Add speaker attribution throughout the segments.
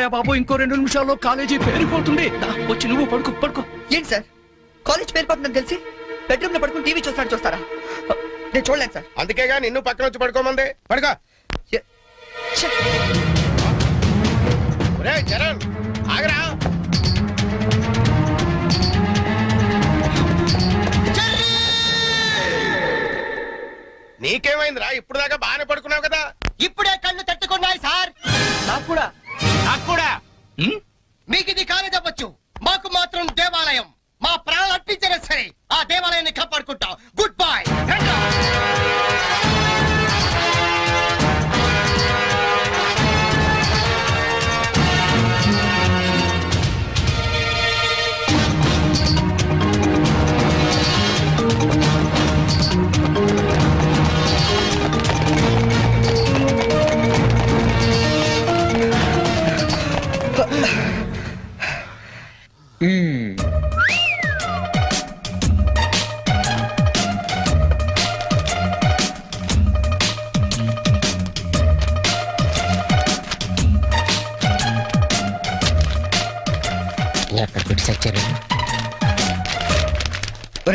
Speaker 1: పడుకోవయ్యా బాబు, ఇంకో 2 నిమిషాల్లో కాలేజీ పేరిపోతుంది. వచ్చి నువ్వు పడుకో పడుకో.
Speaker 2: ఏంటి సార్ కాలేజ్ పేరుపోతుందని తెలిసి బెడ్రూమ్ లో పడుకుని టీవీ చూస్తారా? నేను చూడలేను సార్.
Speaker 3: అందుకేగా నిన్ను పక్కన వచ్చి పడుకోమంది. పడుకో. ఒరేయ్ చరణ్ ఆగరా. నీకేమైందిరా? ఇప్పుడు దాకా బాగానే పడుకున్నావు కదా.
Speaker 4: ఇప్పుడే కళ్ళు తట్టుకున్నాయి సార్.
Speaker 2: నాకు కూడా
Speaker 4: మీకు ఇది కాలేజ్ అవ్వచ్చు, మాకు మాత్రం దేవాలయం. మా ప్రాణాలు అర్పించినా సరే ఆ దేవాలయాన్ని కాపాడుకుంటాం. Good bye.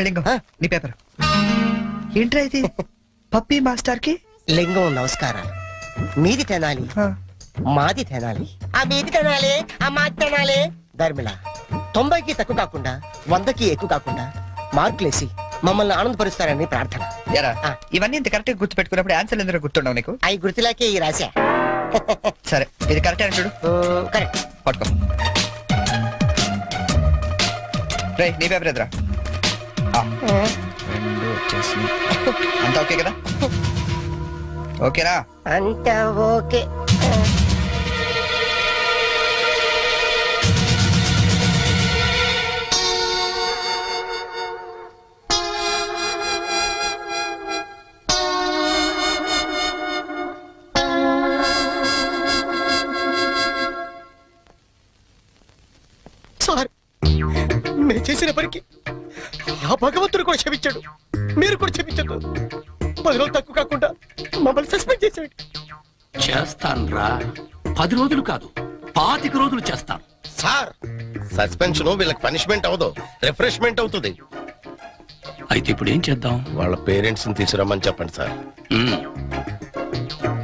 Speaker 2: లింగం నీ పేపర్ ఏంట్రా ఇది? పప్పి మాస్టర్ కి
Speaker 4: లింగం నమస్కారాలు. మీది తినాలి, మాది తినాలి, ఆ మీది తినాలి, ఆ మాది తినాలి. ధర్మిళ 90కి తక్కువ కాకుండా 100కి ఎక్కువ కాకుండా మార్కులేసి మమ్మల్ని ఆనందపరుస్తారని ప్రార్థన.
Speaker 2: ఇవన్నీ ఇంత కరెక్ట్ గా గుర్తు పెట్టుకున్నప్పుడు ఆన్సర్ ఎందుకు గుర్తుండవు నీకు?
Speaker 4: అవి గుర్తులాకే ఈ రాశా.
Speaker 2: సరే ఇది కరెక్ట్ అని చూడు.
Speaker 4: కరెక్ట్.
Speaker 2: పట్టుకో. రే నీ పేపర్ ఎదురా. అంతా ఓకే కదా? ఓకేనా?
Speaker 4: అంతా ఓకే. సార్ మేము చేసిన పనికి ఆ భగవంతుడు కూడా క్షమించాడు, మీరు కూడా క్షమించదు. 10 రోజులు తక్కువ కాకుండా మమ్మల్ని సస్పెండ్ చేసాడు.
Speaker 1: చేస్తాను రా, 10 రోజులు కాదు 25 రోజులు చేస్తాను.
Speaker 3: సార్ సస్పెన్షన్ వీళ్ళకి పనిష్మెంట్ అవదు, రిఫ్రెష్మెంట్ అవుతుంది.
Speaker 1: అయితే ఇప్పుడు ఏం చేద్దాం?
Speaker 3: వాళ్ళ పేరెంట్స్ ని తీసుకురమ్మని చెప్పండి సార్.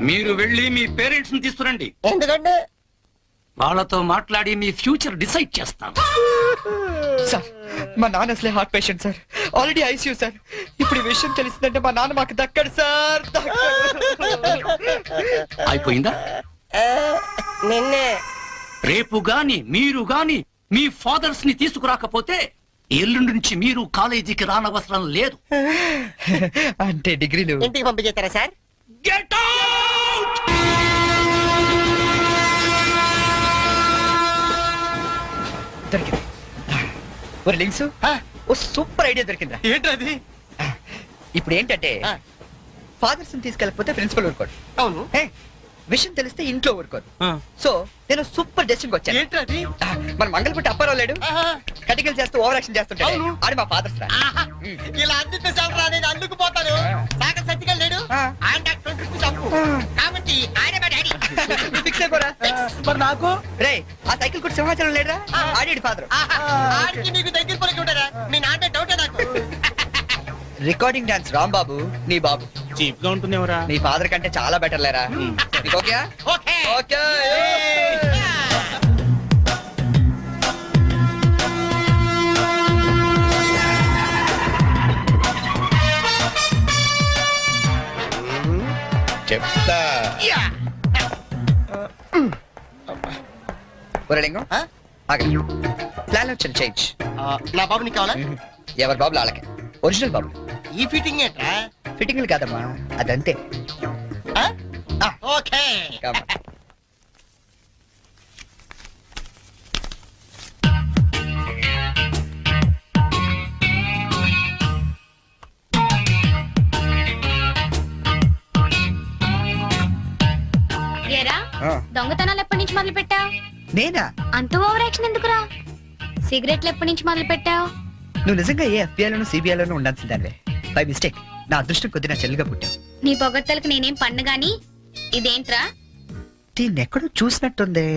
Speaker 1: మీరు వెళ్ళి మీ పేరెంట్స్ ని తీసుకురండి.
Speaker 4: ఎందుకంటే
Speaker 1: వాళ్ళతో మాట్లాడి మీ ఫ్యూచర్ డిసైడ్ చేస్తాను.
Speaker 2: సార్ మా నాన్న అసలే heart patient sir, already ICU sir. ఇప్పుడు ఈ విషయం తెలిసిందంటే మా నాన్న మాకు దక్కడు సార్.
Speaker 1: అయిపోయిందా?
Speaker 4: నిన్నే
Speaker 1: రేపు గాని మీరు గాని మీ ఫాదర్స్ ని తీసుకురాకపోతే ఎల్లుండి నుంచి మీరు కాలేజీకి రానవసరం లేదు.
Speaker 2: అంటే డిగ్రీలు
Speaker 4: ఇంటికి పంపించేస్తారా సార్?
Speaker 1: Get out!
Speaker 2: దొరికింది. ఒరే లింక్స్, ఓ సూపర్ ఐడియా దొరికిందా?
Speaker 4: ఏంటది?
Speaker 2: ఇప్పుడు ఏంటంటే ఫాదర్స్ తీసుకెళ్ళకపోతే ప్రిన్సిపల్ ఊరుకోడు.
Speaker 4: అవును.
Speaker 2: విషయం తెలిస్తే ఇంట్లో ఊరుకోదు. సో నేను సూపర్ డెసిషన్ వచ్చాను.
Speaker 4: ఏంటది?
Speaker 2: మన మంగళపుట్టి అప్పారావు లేడు, కటికలు చేస్తూ ఓవర్ యాక్షన్ చేస్తుంటాడు. ఆడు మా ఫాదర్స్ రా.
Speaker 4: ఇలా అందితే సార్ నేను అందుకు పోతాను. సాగర్ సత్తిగా లేడు, ఆయన డాక్టర్ చంపు కాబట్టి ఆయన మా డాడీ.
Speaker 2: ఫిక్స్ అయిపోరా.
Speaker 4: మరి నాకు
Speaker 2: రే ఆ సైకిల్ కూడా సింహాచలం లేడురా, ఆడి ఫాదర్.
Speaker 4: ఆడికి నీకు దగ్గర పలికి ఉంటారా? మీ నాన్న డౌటే నాకు.
Speaker 2: రికార్డింగ్ డాన్స్ రాంబాబు నీ బాబు
Speaker 5: చీప్ గా ఉంటుంది ఎవరా?
Speaker 2: నీ ఫాదర్ కంటే చాలా బెటర్ లేరా. నీకు ఓకే?
Speaker 4: Okay
Speaker 2: okay.
Speaker 3: చెప్తా.
Speaker 2: లింగం ప్లాన్ వచ్చిన చేంజ్.
Speaker 4: నా బాబు నీకు కావాలా?
Speaker 2: ఎవరి బాబులు వాళ్ళకి. ఒరిజినల్ బాబు.
Speaker 4: ఈ ఫిట్టింగ్ ఏంట్రా?
Speaker 2: ఫిట్టింగ్లు కాదమ్మా, అదంతే.
Speaker 4: ఓకే.
Speaker 6: దొంగతనాలు ఎప్పటి నుంచి మొదలు పెట్టావు?
Speaker 2: నేనా?
Speaker 6: అంత ఓవర్ యాక్షన్ ఎందుకురా? సిగరెట్లు ఎప్పటి నుంచి మొదలు పెట్టావు?
Speaker 2: నువ్వు నిజంగా ఏ FBI లోను CBI లోను ఉండాల్సిందానివే. బై మిస్టేక్ నా అదృష్టం కొద్ది నా చెల్లిగా పుట్టావు.
Speaker 6: నీ పొగడ్తలకు నేనేం పన్ను గాని ఇదేంట్రా?
Speaker 2: దీన్ని ఎక్కడో చూసినట్టుంది.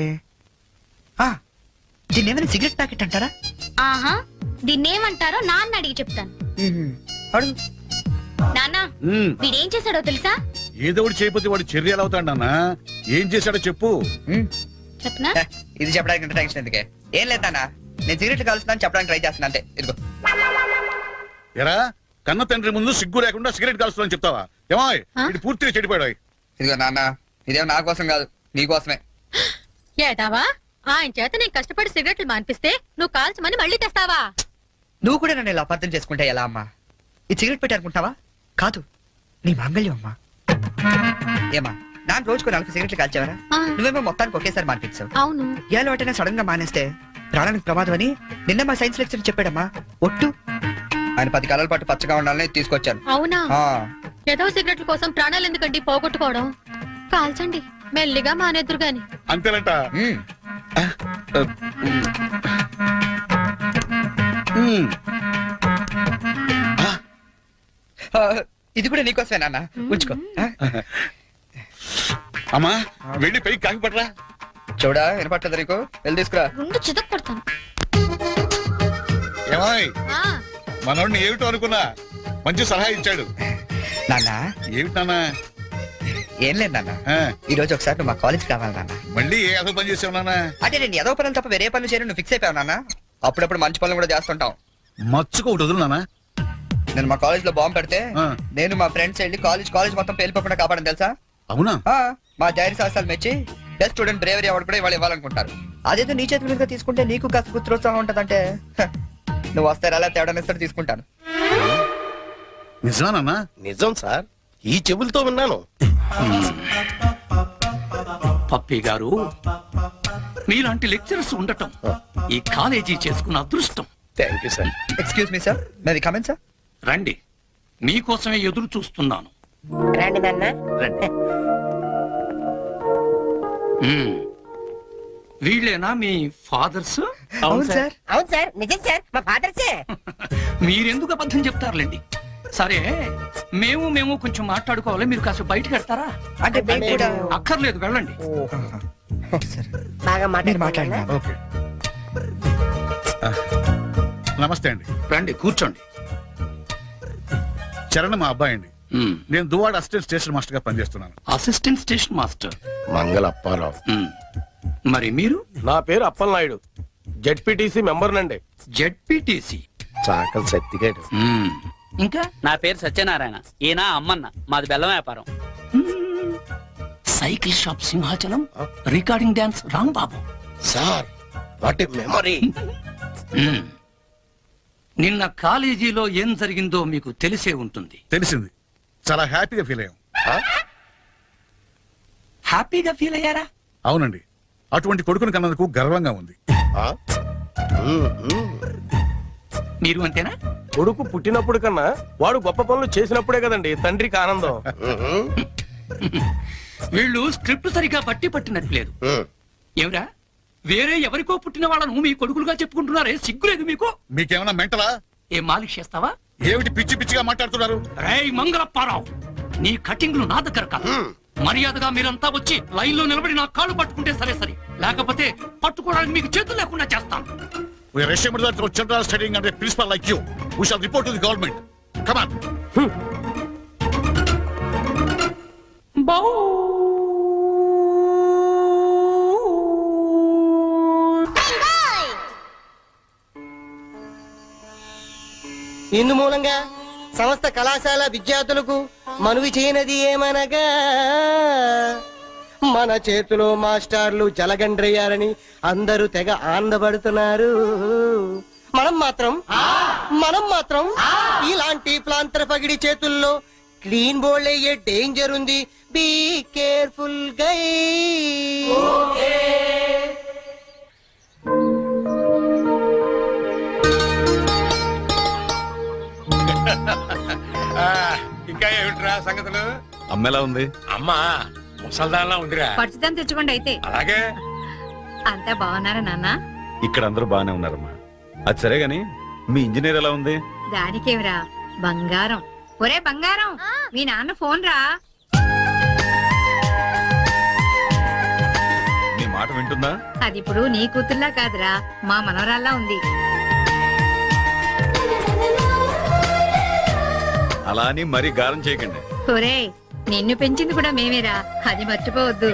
Speaker 2: దీన్ని ఏమైనా సిగరెట్ ప్యాకెట్ అంటారా?
Speaker 6: ఆహా దీన్నేమంటారో నాన్న అడిగి చెప్తాను.
Speaker 2: అడుగు.
Speaker 6: నాన్న వీడేం చేశాడో తెలుసా?
Speaker 5: ఏదో ఒకటి చేయకపోతే వాడు చర్య ఎలా అవుతాడు నాన్న? ఏం చేశాడో చెప్పు.
Speaker 6: చెప్పనా?
Speaker 2: హ, ఇది చెప్పడానికి ఇంత టెన్షన్ ఎందుకే? ఏం లేదు నాన్న, నేను సిగరెట్లు కలుస్తున్నాను చెప్పడానికి ట్రై చేస్తున్నా అంతే. ఇదిగో.
Speaker 5: ఎరా కన్న తండ్రి ముందు సిగ్గు లేకుండా సిగరెట్ కాల్చుకోవాలని చెప్తావా? ఏమో ఇది పూర్తిగా చెడిపోయాడు.
Speaker 2: ఇదిగో నాన్న, ఇదేమో నా కోసం కాదు నీకోసమే.
Speaker 7: ఏటావా ఆయన చేత నేను కష్టపడి సిగరెట్లు మానిపిస్తే నువ్వు కాల్చమని మళ్ళీ తెస్తావా?
Speaker 2: నువ్వు కూడా నన్ను ఇలా అపార్థం చేసుకుంటే ఎలా అమ్మా? ఈ సిగరెట్ పెట్టి అనుకుంటావా? కాదు, నీ మాంగళ్యం అమ్మా. ఏమా నాన్న రోజుకు 4 సిగరెట్లు కాల్చేవరా?
Speaker 6: ఆ,
Speaker 2: నువ్వేమో మొత్తానికి ఒకేసారి మానిపించావు.
Speaker 6: అవును.
Speaker 2: ఏ అలవాటైనా సడన్ గా మానేస్తే ప్రాణానికి ప్రమాదం అని నిన్న మా సైన్స్ లెక్చర్ చెప్పాడమ్మా. ఒట్టు ఆయన 10 కాలాల పాటు పచ్చగా ఉండాలని తీసుకొచ్చాను.
Speaker 7: అవునా?
Speaker 2: ఆ,
Speaker 7: ఏదో సిగరెట్ల కోసం ప్రాణాలు ఎందుకండి పోగొట్టుకోవడం? కాల్చండి, మెల్లిగా మానేద్దురు గాని.
Speaker 5: అంతేనంట.
Speaker 2: ఉమ్. ఆ, ఇది కూడా నీకోసమే నాన్న, ఉంచుకో. ఆ?
Speaker 5: అమ్మా వెళ్ళి పైకి కాకి పట్టరా.
Speaker 2: చూడా వినపట్టదు నీకు? వెళ్ళి తీసుకురా.
Speaker 6: రెండు చితక్ కొడతాను.
Speaker 5: ఏమాయ్
Speaker 7: ఆ,
Speaker 5: మనోడిని ఏమిటో అనుకున్నా మంచి సలహా ఇచ్చాడు.
Speaker 2: నాన్న
Speaker 5: ఏమిటి నాన్న?
Speaker 2: ఏం లేదు నాన్న,
Speaker 5: ఆ,
Speaker 2: ఈ రోజు ఒకసారి నువ్వు మా కాలేజ్ కావాలి నాన్న.
Speaker 5: మళ్ళీ ఏ అసలు పని చేసావు నాన్న?
Speaker 2: అంటే నేను ఏదో పనులు తప్ప వేరే పనులు చేయను నువ్వు ఫిక్స్ అయిపోయావు నాన్న. అప్పుడప్పుడు మంచి పనులు కూడా చేస్తుంటాం.
Speaker 5: మచ్చుకు ఒకటి వదులు నాన్న.
Speaker 2: నేను మా కాలేజ్ లో బాంబు పెడితే
Speaker 5: ఆ.
Speaker 2: నేను మా ఫ్రెండ్స్ వెళ్ళి కాలేజ్ మొత్తం పేలిపోకుండా కాపాడని తెలుసా?
Speaker 5: అవునా?
Speaker 2: ఆ, మా ధైర్య సాహసాలు మెచ్చి బెస్ట్ స్టూడెంట్ బ్రేవరీ అవార్డు కూడా ఇవాళ ఇవ్వాలనుకుంటారు. అదేదో నీ చేతుల మీదుగా తీసుకుంటే నీకు కాస్త గుర్తురోత్సాహం ఉంటదంటే హ, నువ్వు వస్తే అలా తేడా ఇస్తారు తీసుకుంటాను.
Speaker 5: నిజమా నాన్న?
Speaker 3: నిజం సార్, ఈ చెవులతో విన్నాను.
Speaker 1: పప్పి గారు మీలాంటి లెక్చరర్స్ ఉండటం ఈ కాలేజీ చేసుకున్న అదృష్టం.
Speaker 3: Thank you sir.
Speaker 2: Excuse me sir, నాది కమెంట్ సార్.
Speaker 1: రండి, మీకోసమే ఎదురు చూస్తున్నాను.
Speaker 4: రండి నాన్న.
Speaker 1: మ్మ్. వీళ్ళేనా మీ ఫాదర్స్?
Speaker 2: అవును సార్.
Speaker 4: అవును సార్, నిజం సార్, మా ఫాదర్సే.
Speaker 1: మీరెందుకు అబద్ధం చెప్తారులేండి. సరే మేము కొంచెం మాట్లాడుకోవాలి, మీరు కాస్త బయటకు వెళ్తారా?
Speaker 2: అంటే మేము కూడా
Speaker 1: అక్కర్లేదు, వెళ్ళండి.
Speaker 2: సరే.
Speaker 4: బాగా
Speaker 2: మీరు మాట్లాడండి.
Speaker 4: మాట్లాడినా
Speaker 5: ఓకే. నమస్తే అండి.
Speaker 1: రండి కూర్చోండి.
Speaker 5: చరణ్ మా అబ్బాయి అండి.
Speaker 1: మ్మ్.
Speaker 5: నేను దువాడ అసిస్టెంట్ స్టేషన్ మాస్టర్ గా పనిచేస్తున్నాను.
Speaker 1: Assistant station master.
Speaker 3: మంగళ అప్పారావు.
Speaker 1: మ్మ్. మరి మీరు?
Speaker 3: నా పేరు అప్పలనాయుడు, జెడ్పీటీసీ మెంబర్ నండి.
Speaker 1: జెడ్పీటీసీ.
Speaker 3: చాకలి సత్తిగాడు.
Speaker 1: ఇంకా
Speaker 8: నా పేరు సత్యనారాయణ, ఈయన అమ్మన్న, మాది బెల్లం వ్యాపారం.
Speaker 1: మ్మ్. Cycle shop Simhachalam, recording dance Rambabu.
Speaker 3: Sir what a memory.
Speaker 1: మ్మ్. నిన్న కాలేజీలో ఏం జరిగిందో మీకు తెలిసే ఉంటుంది.
Speaker 5: తెలిసింది, చాలా హ్యాపీగా ఫీల్ అయ్యాం.
Speaker 1: హ్యాపీగా ఫీల్ అయ్యారా?
Speaker 5: అవునండి, అటువంటి కొడుకుని కన్నందుకు గర్వంగా ఉంది.
Speaker 1: మీరు అంతేనా?
Speaker 3: కొడుకు పుట్టినప్పుడు కన్నా వాడు గొప్ప పనులు చేసినప్పుడే కదండి తండ్రికి ఆనందం.
Speaker 1: వీళ్ళు స్క్రిప్ట్ సరిగా పట్టినట్లేదు. ఏమిరా, వేరే ఎవరికో పుట్టిన వాళ్ళను మీ కొడుకులుగా చెప్పుకుంటున్నారే, సిగ్గులేదు మీకు?
Speaker 5: మీకేమైనా మెంటలా?
Speaker 1: ఏం మాలిష్ చేస్తావా?
Speaker 5: ఏమిటి పిచ్చి పిచ్చిగా మాట్లాడుతున్నారు?
Speaker 1: రేయ్ మంగళప్పారావు, నీ కటింగ్లు నా దగ్గర కాదు. మర్యాదగా మీరంతా వచ్చి లైన్ లో నిలబడి నా కాళ్ళు పట్టుకుంటే సరే, లేకపోతే పట్టుకోవడానికి మీకు చేతులు లేకుండా చేస్తాను.
Speaker 5: We are ashamed that our children are studying under a principal like you. We shall report to the government. Come on.
Speaker 4: ఇందు మూలంగా సమస్త కళాశాల విద్యార్థులకు మనవి చేయనది ఏమనగా, మన చేతిలో మాస్టర్లు జలగండ్రయ్యారని అందరూ తెగ ఆనందపడుతున్నారు. మనం మాత్రం ఇలాంటి ప్లాంతర పగిడి చేతుల్లో క్లీన్ బోల్డ్ అయ్యే డేంజర్ ఉంది. బీ కేర్ఫుల్ గై.
Speaker 9: ఇంకా ఏమిట్రా సంగతులు?
Speaker 5: అమ్మెలా ఉంది?
Speaker 9: అమ్మా ముసల్దాన్లా ఉందిరా.
Speaker 7: పచ్చిదాన్ని తెచ్చుకోండి అయితే.
Speaker 9: అలాగే
Speaker 7: అంతా బాగున్నారా నాన్న?
Speaker 10: ఇక్కడ అందరూ బానే ఉన్నారమ్మా. అది సరే గాని మీ ఇంజనీర్ ఎలా ఉంది?
Speaker 7: దానికేమిరా బంగారం. ఒరే బంగారం, మీ నాన్న ఫోన్ రా.
Speaker 10: నీ మాట వింటుందా?
Speaker 7: అది ఇప్పుడు నీ కూతుర్లా కాదురా మా మనవరాల్లా ఉంది.
Speaker 10: అలా అని మరీ గారం చేయకండి.
Speaker 7: ఒరేయ్ నిన్ను పెంచింది కూడా మేమేరా, అది మర్చిపోవద్దు.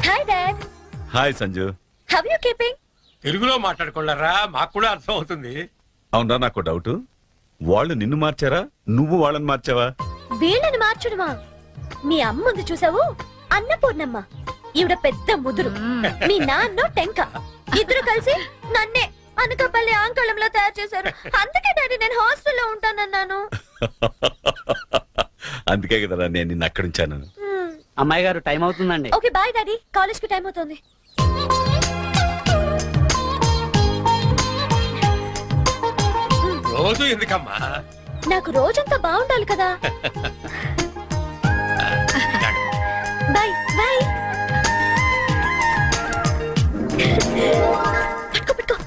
Speaker 6: Hi dad,
Speaker 10: hi Sanju.
Speaker 6: How you keeping?
Speaker 9: తెలుగులో మాట్లాడుకోలేరా, మాకు కూడా అర్థం అవుతుంది.
Speaker 10: అవునరా, నాకు డౌట్. వాళ్ళు నిన్ను మార్చారా, నువ్వు వాళ్ళని మార్చావా?
Speaker 6: వీళ్ళని మార్చడమా? మీ అమ్మ ఉంది చూసావు, అన్నపూర్ణమ్మ. ఈవిడ పెద్ద ముదురు, మీ నాన్న టెంక. ఇద్దరు కలిసి నన్నే అనకాపల్లి ఆంకళంలో తయారు చేశారు. అందుకే డాడీ నేను హాస్టల్లో ఉంటానన్నాను.
Speaker 10: అందుకే కదరా నేను నిన్ను అక్కడ ఉంచాను.
Speaker 8: అమ్మాయి గారు టైం అవుతుందండి.
Speaker 6: ఓకే బాయ్ డాడీ, కాలేజ్ కి టైం అవుతుంది.
Speaker 9: రోజు ఎందుకమ్మా?
Speaker 6: నాకు రోజంతా బాగుండాలి కదా. Bye bye. పట్టుకో పట్టుకో.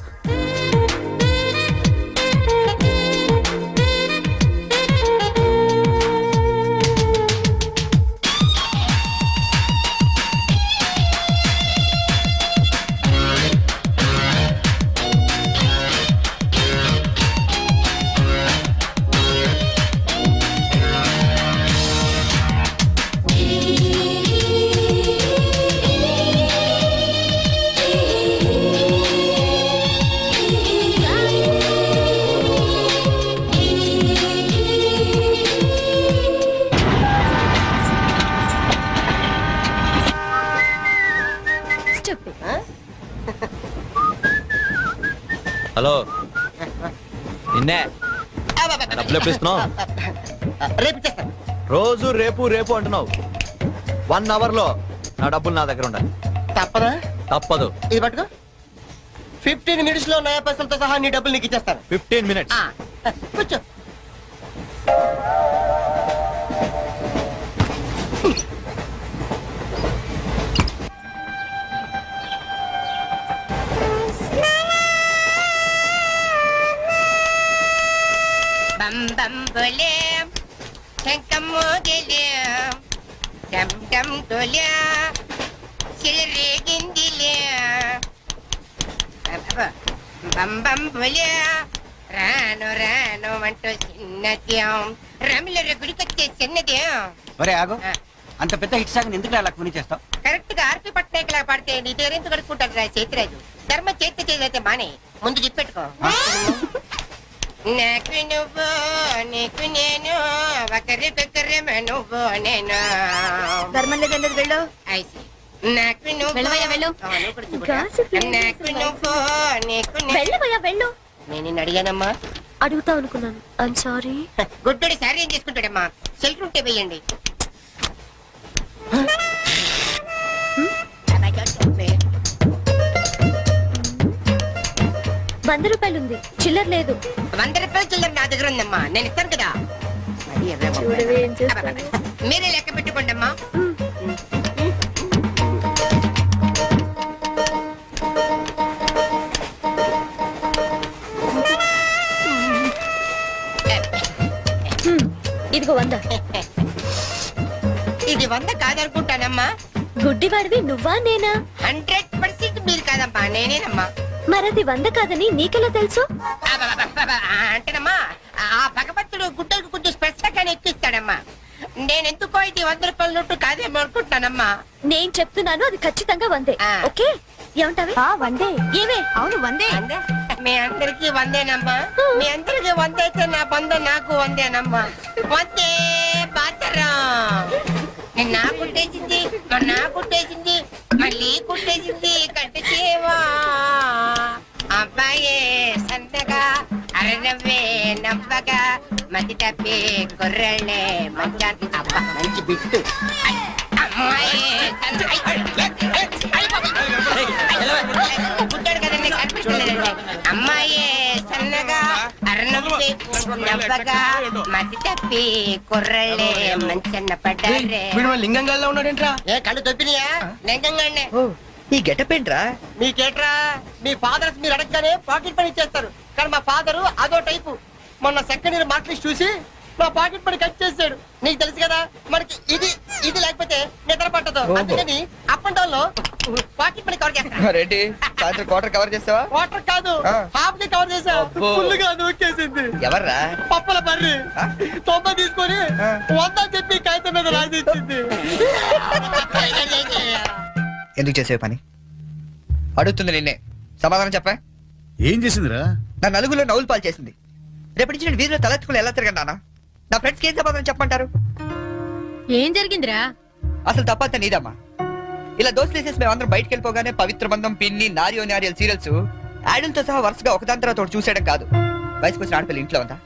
Speaker 2: హలో, నిన్నే డబ్బులు ఎప్పుడు ఇస్తున్నావు?
Speaker 4: రేపు ఇచ్చేస్తాను.
Speaker 2: రోజు రేపు రేపు అంటున్నావు. 1 అవర్ లో నా డబ్బులు నా దగ్గర ఉండాలి.
Speaker 4: తప్పదా?
Speaker 2: తప్పదు.
Speaker 4: ఇది పట్టుకో. 15 మినిట్స్ లో నయా పైసలతో సహా నీ డబ్బులు నీకు ఇచ్చేస్తాను.
Speaker 2: 15 మినిట్స్.
Speaker 4: కూర్చో.
Speaker 11: బం బం బోలే శంకమ్మ గెలే డమ్ డమ్ డోలే సిలరేగిందిలే బం బం బోలే రాను రాను అంటూ చిన్నదేం రమిల గుడికొచ్చే చిన్నదేం.
Speaker 4: ఒరే ఆగు, అంత పెద్ద హిట్ సాగ్ ఎందుకు అలా కొని చేస్తావు?
Speaker 11: కరెక్ట్ గా ఆర్పి పట్నాయక్ లా పాడితే నీ పేరెందుకు కడుక్కుంటాడు రా చేతిరాజు. ధర్మ చేతి చేదైతే మానే ముందు చెప్పెట్టుకో. నాకు నువ్వు నీకు నేను ఒకరికొకరు నువ్వు నేను.
Speaker 6: ధర్మం లేదండి, వెళ్ళు.
Speaker 11: ఐసి నాకు నువ్వు
Speaker 6: వెళ్ళవయ్యా, వెళ్ళు.
Speaker 11: నాకు నువ్వు నీకు
Speaker 6: వెళ్ళవయ్యా వెళ్ళు.
Speaker 11: నేను నిన్ను అడిగానమ్మా.
Speaker 6: అడుగుతా అనుకున్నాను. I'm sorry.
Speaker 11: గుడ్డోడి సారీ ఏం చేసుకుంటాడమ్మా? షెల్టర్ ఉంటే వేయండి.
Speaker 6: ₹100 ఉంది, చిల్లర లేదు.
Speaker 11: 100 రూపాయలు చిల్లర నా దగ్గర ఉందమ్మా, నేను ఇస్తాను కదా.
Speaker 6: చూడవే ఏం చేస్తాను.
Speaker 11: మీరే లెక్క పెట్టుకోండి అమ్మా.
Speaker 6: ఇదిగో 100.
Speaker 11: ఇది 100 కాదనుకుంటానమ్మా.
Speaker 6: గుడ్డివాడివి నువ్వా నేనా?
Speaker 11: 100% మీరు కాదమ్మా, నేనేనమ్మా.
Speaker 6: మరది 100 కాదని నీకెలా తెలుసు?
Speaker 11: అంటేనమ్మా, ఆ భగవంతుడు గుడ్డలకు కొంచెం స్పెషల్గానే ఎక్కిస్తాడమ్మా. నేనెందుకో ఇది 100 రూపాయల నోటు కాదేమో అనుకుంటున్నానమ్మా.
Speaker 6: నేను చెప్తున్నాను, అది ఖచ్చితంగా 100.
Speaker 11: ఆ.
Speaker 6: ఓకే, ఏమంటావే? 100. ఏవే? అవును 100.
Speaker 11: మీ అందరికి 100నమ్మా. మీ అందరికి 100 అయితే నా బంధ నాకు 100నమ్మా. 100 బాతరం. నిన్న కుట్టేసింది, మొన్న కుట్టేసింది, మళ్ళీ కుట్టేసింది కంటి సేవా. అబ్బాయే సంతగా అరనవ్వే నవ్వగా మతి తప్పి కుర్రళ్ళే మంచానికి. అబ్బా మంచి బిట్టు. పుట్టాడు కదండి, కనిపించలేదండి. అమ్మాయే సన్నగా అరనవ్వే నవ్వగా మతి తప్పి కుర్రళ్ళే మంచన్న పడ్డారే.
Speaker 4: లింగంగా ఉన్నాడేంట్రా?
Speaker 11: ఏ కళ్ళు తప్పినాయా? లింగంగానే.
Speaker 2: ఈ గెటప్ ఏంట్రా?
Speaker 11: మీకేట్రా? మీ ఫాదర్స్ మీరు అడగగానే పాకెట్ పని ఇచ్చేస్తారు, కానీ మా ఫాదరు అదో టైపు. మొన్న సెకండ్ ఇయర్ మార్క్ లిస్ట్ చూసి
Speaker 4: నా పాకెట్ మనీ కట్ చేసాడు. నీకు తెలుసు కదా మనకి ఇది ఇది లేకపోతే నిద్ర పట్టదు. అందుకని అప్ అండ్ డౌన్ లో పాకెట్ మనీ కవర్ చేస్తా.
Speaker 2: రెడ్డి సాయంత్రం క్వార్టర్ కవర్ చేస్తావా?
Speaker 4: వాటర్ కాదు,
Speaker 2: ఆ.
Speaker 4: హాఫ్ కి కవర్ చేసా.
Speaker 2: అబ్బో.
Speaker 4: ఫుల్ గా నూకేసింది.
Speaker 2: ఎవర్రా?
Speaker 4: పప్పల బర్రి 90 తీసుకొని
Speaker 2: ఆ.
Speaker 4: 100 చెప్పి కాగితం మీద రాసిచ్చింది.
Speaker 2: ఎందుకు చేసే పని? అడుగుతుంది నిన్నే, సమాధానం చెప్పా.
Speaker 5: ఏం చేసిందిరా?
Speaker 2: నా నలుగులో నవ్వులు పాలు చేసింది. రేపటి నుంచి నేను వీధిలో తలెత్తుకుని ఎలా తిరగండి నాన్న? నా ఫ్రెండ్స్కి ఏం సమాధానం చెప్పమంటారు?
Speaker 7: ఏం జరిగిందిరా?
Speaker 2: అసలు తప్పంతా నీదమ్మా. ఇలా దోస్తులు వేసేసి మేమందరం బయటికి వెళ్ళిపోగానే పవిత్ర బంధం, పిన్ని, నారియో నారియల్ సీరియల్స్ యాడల్తో సహా వరుసగా ఒకదాని తర్వాత ఒకటి చూసేయడం కాదు. వయసుకు వచ్చిన ఆడపిల్ల ఇంట్లో ఉందా?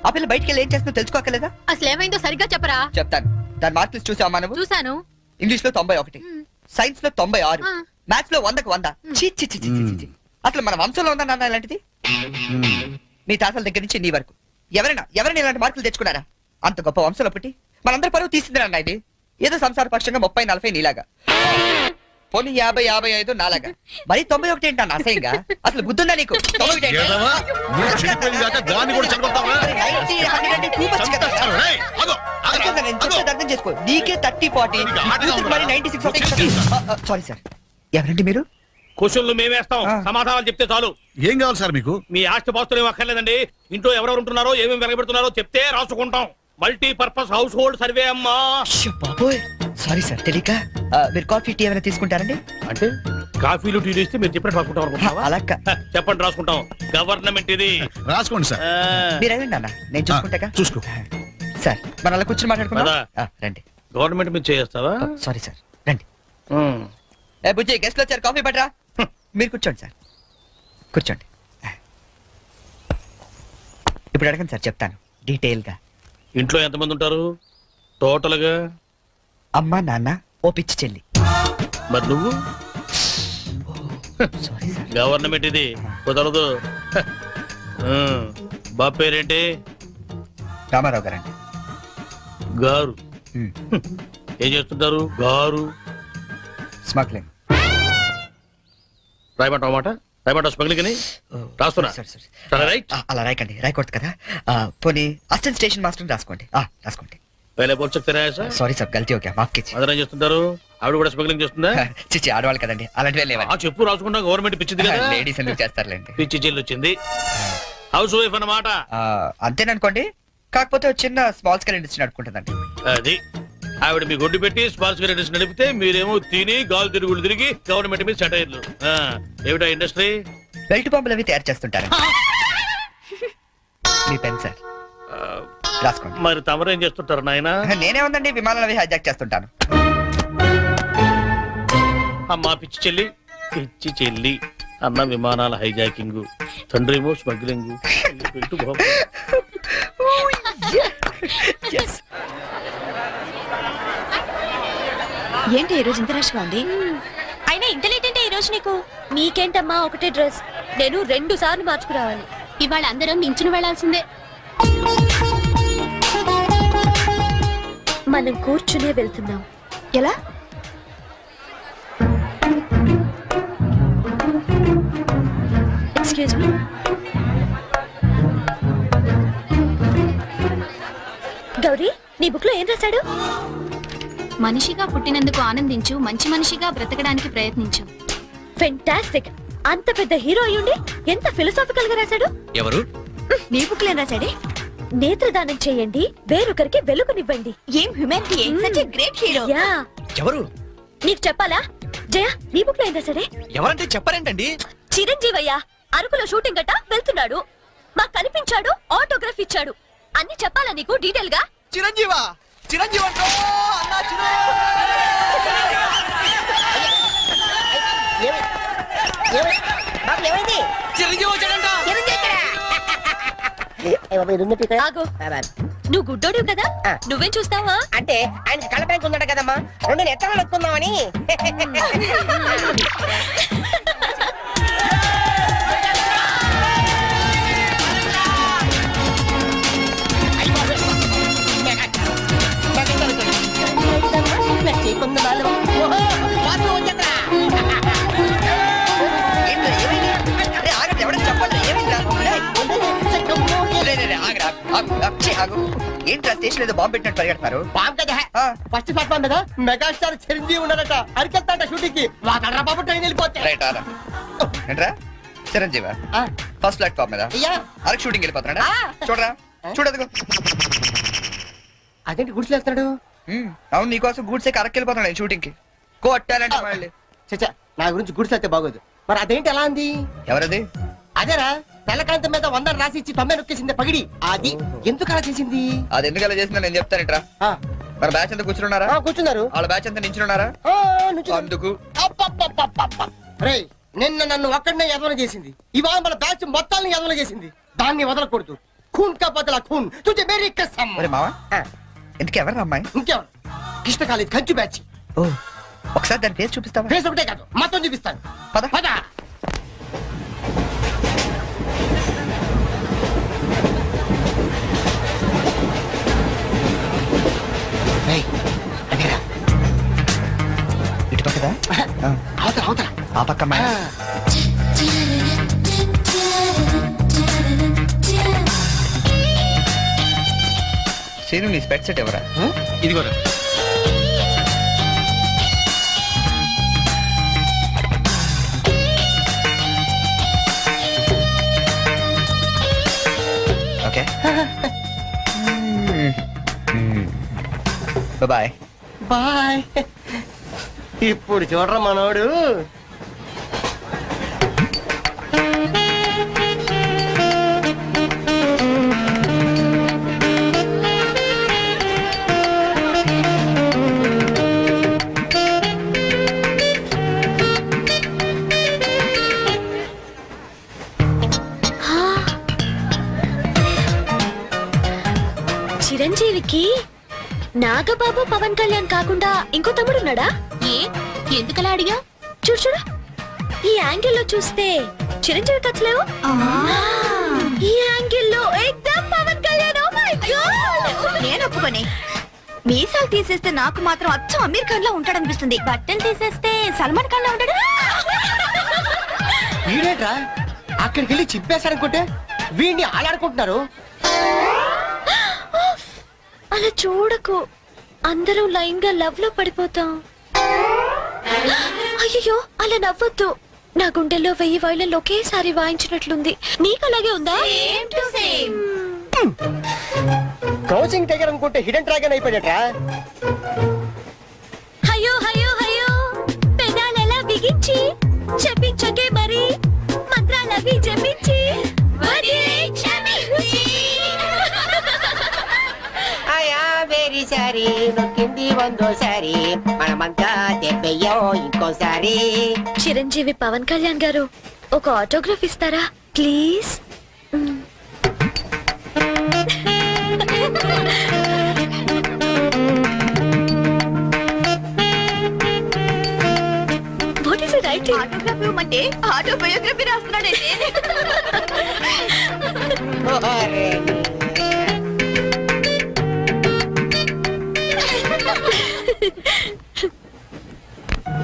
Speaker 2: ఆ పిల్ల బయటికి వెళ్ళి ఏం చేస్తుందో తెలుసుకోకలేదా?
Speaker 7: అసలు ఏమైందో సరిగ్గా చెప్పరా.
Speaker 2: చెప్తాను. దాని మార్కులు చూసావా నువ్వు?
Speaker 7: చూసాను.
Speaker 2: ఇంగ్లీష్ లో 91, సైన్స్ లో 96,
Speaker 7: ఆ.
Speaker 2: మ్యాథ్స్ లో 100కు 100. ఛీ, ఛీ, ఛీ, ఛీ, ఛీ, ఛీ. అసలు మన వంశంలో ఉందా నాన్న ఇలాంటిది? మీ తాతల దగ్గర నుంచి నీ వరకు ఎవరైనా ఇలాంటి మార్కులు తెచ్చుకున్నారా? అంత గొప్ప వంశంలో పుట్టి మనందరి పరువు తీసింది నాన్న ఇది. ఏదో సంసార పక్షంగా 30-40 నీలాగా, పోనీ 50-55 నాలాగా, మరి 91 ఏంటి అన్న అసహ్యంగా? అసలు బుద్ధుందా నీకు? 91 ఏంటి?
Speaker 5: ఏదమ్మా? నువ్వు చెడిపోయింది కాక దాన్ని కూడా చెడగొడతావా?
Speaker 2: మరి 90, 100 అంటే too much కదా?
Speaker 5: రేయ్, ఆగు, ఆగు,
Speaker 2: అనుకుంటా, నేను
Speaker 5: ఆగు.
Speaker 2: చెప్పేది అర్థం చేసుకో. నీకే 30-40,
Speaker 5: నీకు ఆటగా
Speaker 2: యూత్కి మరి
Speaker 5: ఉందా?
Speaker 2: 96. సారీ సార్, ఎవరండి మీరు?
Speaker 8: క్వశ్చన్లు మేమేస్తాం,
Speaker 2: ఆ.
Speaker 8: సమాధానాలు చెప్తే చాలు.
Speaker 5: ఏం కావాలి సార్ మీకు?
Speaker 8: మీ ఆస్తి పాస్తులు ఏం అక్కర్లేదండి. ఇంట్లో ఎవరెవరు ఉంటున్నారో ఏమేమి వెలగబెడుతున్నారో చెప్తే రాసుకుంటాం. మల్టీపర్పస్ హౌస్ హోల్డ్ సర్వే అమ్మా.
Speaker 2: అయ్యో బాబోయ్, సారీ సార్ తెలియక. మీరు కాఫీ టీ ఏమైనా తీసుకుంటారండి?
Speaker 8: అంటే కాఫీలు టీలు ఇస్తే మీరు చెప్పినట్టు రాసుకుంటాం అనుకుంటున్నావా?
Speaker 2: అలా
Speaker 8: చెప్పండి, రాసుకుంటాం. గవర్నమెంట్ ఇది.
Speaker 5: రాసుకోండి సార్.
Speaker 8: ఆ,
Speaker 2: మీరు వెళ్ళండి అన్న, నేను చూసుకుంటాగా.
Speaker 5: చూసుకో.
Speaker 2: సార్ మనం అలా కూర్చొని మాట్లాడుకుందాం.
Speaker 8: పదా.
Speaker 2: రండి.
Speaker 8: గవర్నమెంట్ మీద చేస్తావా?
Speaker 2: సారీ సార్, రండి. ఏ బుజ్జి, గెస్ట్లు వచ్చారు, కాఫీ పట్టరా. మీరు కూర్చోండి సార్, కూర్చోండి. ఇప్పుడు అడగండి సార్, చెప్తాను డీటెయిల్ గా.
Speaker 8: ఇంట్లో ఎంతమంది ఉంటారు టోటల్ గా?
Speaker 2: అమ్మ, నాన్న, ఓ పిచ్చి చెల్లి.
Speaker 8: మరి నువ్వు?
Speaker 2: Sorry sir.
Speaker 8: గవర్నమెంట్ ఇది, కుదరదు. బాబు పేరేంటి?
Speaker 2: రామారావు గారండి.
Speaker 8: గారు. ఏం చేస్తుంటారు గారు?
Speaker 2: స్మగ్లింగ్.
Speaker 8: రాయమంటావు మాట? రాయమంటావు స్మగ్లింగ్ అని? రాస్తున్నా. సరే, రైట్.
Speaker 2: అలా రాయకండి, రాయకూడదు కదా. పోనీ అసిస్టెంట్ స్టేషన్ మాస్టర్ రాసుకోండి. రాసుకోండి.
Speaker 8: పहले बोल सकते रहे सर.
Speaker 2: సారీ సార్, గల్తీ ఓకే, మాఫ్ कीजिए.
Speaker 8: అదన చేస్తుంటారు. ఆవిడ కూడా స్మగ్లింగ్ చేస్తుందా?
Speaker 2: చిచి, ఆడవాళ్ళు కదండి, అలాంటివే
Speaker 8: ఆ
Speaker 2: లేవండి.
Speaker 8: చెప్పు, రాసుకుంటా. గవర్నమెంట్ పిచ్చింది కదా.
Speaker 2: లేడీస్ ఎందుకు చేస్తారులేండి.
Speaker 8: పిచ్చి చెల్లి వచ్చింది. హౌస్ వైఫ్ అన్నమాట.
Speaker 2: అంతేననుకోండి, కాకపోతే ఒక చిన్న స్మాల్ స్కేల్ ఇండస్ట్రీ నడుపుకుంటుందండి.
Speaker 8: అది ఆవిడ మీ గొడ్డు పెట్టి స్మాల్ స్కేల్ ఇండస్ట్రీ నడిపితే మీరేమో తిని గాలు తిరుగులు తిరిగి గవర్నమెంట్ మీద సెటైర్లు. ఏమిటా ఇండస్ట్రీ?
Speaker 2: బెల్ట్ పంపులు అవి తయారు చేస్తుంటారు. మీ పెన్ సార్, రాసుకోండి.
Speaker 8: మరి తమరేం చేస్తుంటారు నాయన?
Speaker 2: నేనే ఉందండి, విమానాలు అవి హైజాక్ చేస్తుంటాను.
Speaker 8: అమ్మా పిచ్చి చెల్లి, పిచ్చి చెల్లి అన్న విమానాల హైజాకింగ్, తండ్రేమో స్మగ్లింగ్.
Speaker 6: ఏంటి ఈ రోజు ఇంత రష్ గా ఉంది? అయినా ఇంత లేట్ అంటే ఈ రోజు నీకు? నీకేంటమ్మా ఒకటే డ్రెస్, నేను 2 సార్లు మార్చుకురావాలి. ఇవాళ అందరం నించుని వెళ్లాల్సిందే. మనం కూర్చునే వెళ్తున్నాం. ఎలా? Excuse me. గౌరీ, నీ బుక్ లో ఏం రాశాడు?
Speaker 7: మనిషిగా పుట్టినందుకు ఆనందించు, మంచి మనిషిగా బ్రతకడానికి ప్రయత్నించు.
Speaker 6: ఫెంటాస్టిక్. అంత పెద్ద హీరో అయ్యుండి ఎంత ఫిలసాఫికల్ గా రాశాడు.
Speaker 1: ఎవరు?
Speaker 6: నీ బుక్ లో ఏం రాశాడే? నేత్రదానం చేయండి, వేరొకరికి వెలుగునివ్వండి. ఏం humanity, such a great hero. Yeah.
Speaker 1: ఎవరు?
Speaker 6: నీకు చెప్పాలా? జయ, నీ బుక్ లో ఏం రాశాడే?
Speaker 1: ఎవరంటే చెప్పారేంటండి?
Speaker 6: చిరంజీవయ్య అరకులో షూటింగ్ గట్ట వెళ్తున్నాడు, మాకు కనిపించాడు, ఆటోగ్రాఫ్ ఇచ్చాడు. అన్ని చెప్పాలా నీకు డీటెయిల్ గా?
Speaker 1: చిరంజీవా? చిరంజీవి
Speaker 4: ఏమైంది?
Speaker 1: చిరంజీవి వచ్చాడంట.
Speaker 6: ఆగు, నువ్వు గుడ్డోడు కదా, నువ్వేం చూస్తావా?
Speaker 4: అంటే ఆయన కళ్ళ బ్యాంక్ ఉందట కదమ్మా, 2 ఎత్తనాలు వస్తున్నామని.
Speaker 2: ఏంట్రా, ఏమైంది? అరే, ఆగండి, ఎవరైనా చెప్పండి, ఏమైందిరా? రేయ్, రే, రే, రే, ఆగురా, ఆగు, ఆగు, ఛీ, ఆగు. ఏంట్రా స్టేషన్ ఏదో బాంబు పెట్టినట్టు పరిగెడతారు?
Speaker 4: బాబు కదా
Speaker 2: ఆ,
Speaker 4: ఫస్ట్ ప్లాట్ఫామ్ మీద మెగాస్టార్ చిరంజీవి ఉన్నాడట అరికెళ్తాడ షూటింగ్ కి వాడరా బాబు ట్రైన్ వెళ్ళిపోతే
Speaker 2: రైట్ ఆరా. ఏంట్రా చిరంజీవా ఫస్ట్ ప్లాట్ఫామ్ మీద
Speaker 4: అయ్యా
Speaker 2: అరకు షూటింగ్ వెళ్ళిపోతున్నాడా? చూడరా చూడదుగో.
Speaker 4: అదేంటి గుడిసెలు వేస్తున్నాడు
Speaker 2: అవును నీకోసం గూడ్సే అరకు వెళ్ళిపోతున్నాడు షూటింగ్ కి. కొట్టాలంటే మళ్ళీ.
Speaker 4: చచ్చా నా గురించి గుడిసెలు అయితే బాగోదు మరి అదేంటి ఎలా అంది
Speaker 2: ఎవరది?
Speaker 4: అదేరా తెల్లకాంతం మీద 100 రాసి ఇచ్చి 90 నొక్కేసింది పగిడి అది ఎందుకు అలా చేసింది
Speaker 2: అది ఎందుకు అలా చేసిందో నేను చెప్తానంట్రా.
Speaker 4: ఆ,
Speaker 2: మన బ్యాచ్ అంతా కూర్చున్నారా?
Speaker 4: ఆ, కూర్చున్నారు
Speaker 2: వాళ్ళ బ్యాచ్ అంతా నించున్నారా?
Speaker 4: ఆ, నుంచున్నారు.
Speaker 2: అందుకు
Speaker 4: అబ్బబ్బబ్బబ్బబ్బ. రేయ్ నిన్న నన్ను ఒక్కడనే ఎదవన చేసింది ఇవాళ మన బ్యాచ్ మొత్తాన్ని ఎదవన చేసింది దాన్ని వదలకూడదు ఖూన్ కా బదలా ఖూన్ తుజే మేరీ కసమ్
Speaker 2: మరి మావా ఎందుకు ఎవరు అమ్మాయి?
Speaker 4: ఇంకెవరు కృష్ణ కాలేజ్ కంచు బ్యాచ్
Speaker 2: ఓ ఒకసారి దాని ఫేస్ చూపిస్తావా?
Speaker 4: ఫేస్ ఒకటే కాదు మొత్తం చూపిస్తాను
Speaker 2: పద.
Speaker 4: పద రేయ్, అదేరా.
Speaker 2: ఇటు పక్కదా? ఆ,
Speaker 4: అవతల అవతల
Speaker 2: ఆ పక్క అమ్మాయి.
Speaker 4: ఆ.
Speaker 2: సీను నీ స్పెట్ సెట్ ఎవరా?
Speaker 1: ఇదిగోరా.
Speaker 2: Okay bye.
Speaker 4: బాయ్ ఇప్పుడు చూడరా మనోడు
Speaker 6: చిరంజీవికి నాగబాబు పవన్ కళ్యాణ్ కాకుండా ఇంకో తమ్ముడున్నాడా? ఎందుకలా అడిగా? చూడు చూడు ఈ యాంగిల్ లో చూస్తే చిరంజీవి కచ్చలేవు, ఈ యాంగిల్ లో ఎక్దమ్ Pawan Kalyan. Oh my God నేను ఒప్పుకోనే. మీసాలు తీసేస్తే నాకు మాత్రం అచ్చం అమీర్ ఖాన్ లా ఉంటాడనిపిస్తుంది, బట్టలు తీసేస్తే సల్మాన్ ఖాన్ లా ఉంటాడు.
Speaker 4: వీడేట్రా అక్కడికి వెళ్ళి చిప్పేశారనుకుంటే వీడిని ఆలాడుకుంటున్నారు.
Speaker 6: అలా చూడకు, అందరూ లైన్ గా లవ్ లో పడిపోతాం. అయ్యో అలా నవ్వొద్దు, నా గుండెల్లో 1000 వైలెన్లు ఒకేసారి వాయించినట్లుంది. నీకు అలాగే ఉందా?
Speaker 4: క్రౌచింగ్ టైగర్ అనుకుంటే హిడెన్ డ్రాగన్ అయిపోయాడట్రా.
Speaker 6: అయ్యో అయ్యో అయ్యో పెదాలెలా బిగించి చెప్పించకే మరి మంత్రాలవి జపించి
Speaker 11: ఆయా వెరీ సారీ నొక్కింది వందోసారి మనమంతా దెబ్బయ్యో ఇంకోసారి.
Speaker 6: చిరంజీవి పవన్ కళ్యాణ్ గారు ఒక ఆటోగ్రాఫ్ ఇస్తారా please? What is it right? Autograph ఇవ్వమంటే ఆటోబయోగ్రఫీ రాస్తున్నాడంటే.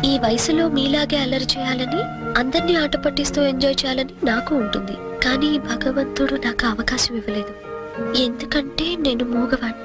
Speaker 6: ఈ వయసులో మీలాగే అల్లరి చేయాలని, అందరినీ ఆట పట్టిస్తూ ఎంజాయ్ చేయాలని నాకు ఉంటుంది. కానీ భగవంతుడు నాకు అవకాశం ఇవ్వలేదు, ఎందుకంటే నేను మూగవాణ్ణి.